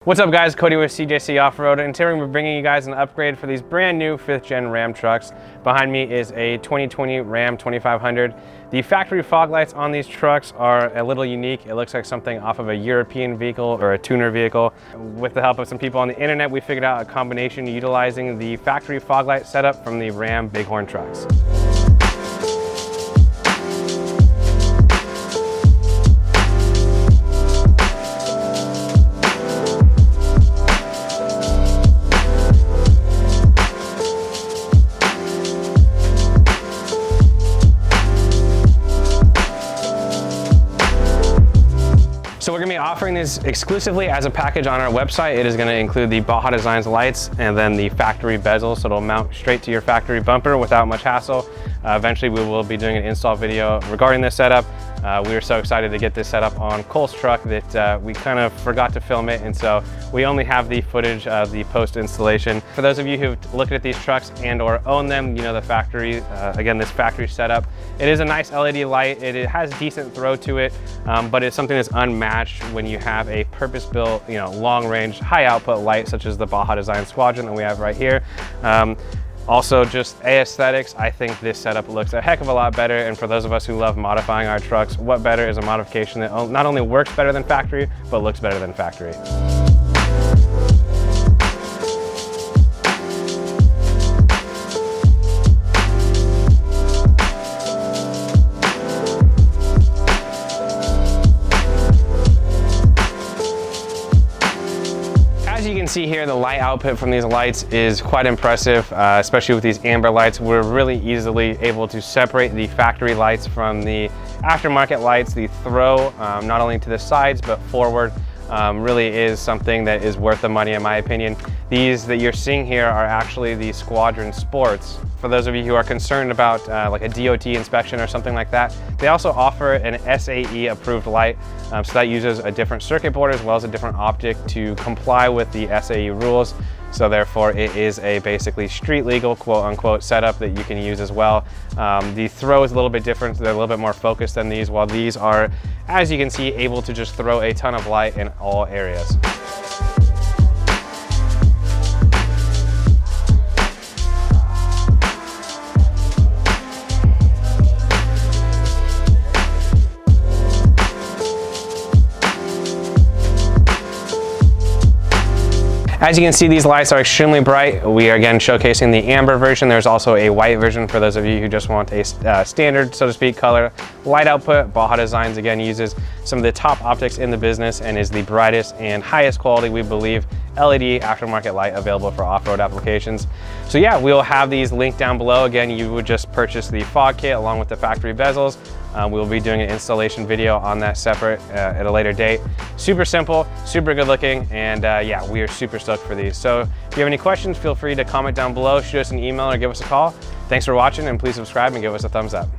What's up guys, Cody with CJC Off-Road, and today we're bringing you guys an upgrade for these brand new 5th gen Ram trucks. Behind me is a 2020 Ram 2500. The factory fog lights on these trucks are a little unique. It looks like something off of a European vehicle or a tuner vehicle. With the help of some people on the internet, we figured out a combination utilizing the factory fog light setup from the Ram Bighorn trucks. So we're going to be offering this exclusively as a package on our website. It is going to include the Baja Deigns lights and then the factory bezel, so it'll mount straight to your factory bumper without much hassle. Eventually we will be doing an install video regarding this setup. We were so excited to get this set up on Cole's truck that we kind of forgot to film it, and so we only have the footage of the post installation. For those of you who've looked at these trucks and or own them, you know the factory, again this factory setup. It is a nice LED light. It has decent throw to it, but it's something that's unmatched when you have a purpose-built, long range, high output light such as the Baja Deigns Squadron that we have right here. Also, just aesthetics, I think this setup looks a heck of a lot better, and for those of us who love modifying our trucks, what better is a modification that not only works better than factory, but looks better than factory. As you can see here, the light output from these lights is quite impressive, especially with these amber lights. We're really easily able to separate the factory lights from the aftermarket lights. The throw, not only to the sides, but forward, really is something that is worth the money in my opinion. These that you're seeing here are actually the Squadron Sports. For those of you who are concerned about like a DOT inspection or something like that, they also offer an SAE approved light. So that uses a different circuit board as well as a different optic to comply with the SAE rules. So therefore it is a basically street legal quote unquote setup that you can use as well. The throw is a little bit different. They're a little bit more focused than these, while these are, as you can see, able to just throw a ton of light in all areas. As you can see, these lights are extremely bright. We are again showcasing the amber version. There's also a white version for those of you who just want a standard, so to speak, color light output. Baja Deigns again uses some of the top optics in the business and is the brightest and highest quality, we believe, LED aftermarket light available for off-road applications. So yeah, we'll have these linked down below. Again, you would just purchase the fog kit along with the factory bezels. We'll be doing an installation video on that separate at a later date. Super simple, super good looking, and yeah, we are super stoked for these. So if you have any questions, feel free to comment down below, shoot us an email or give us a call. Thanks for watching, and please subscribe and give us a thumbs up.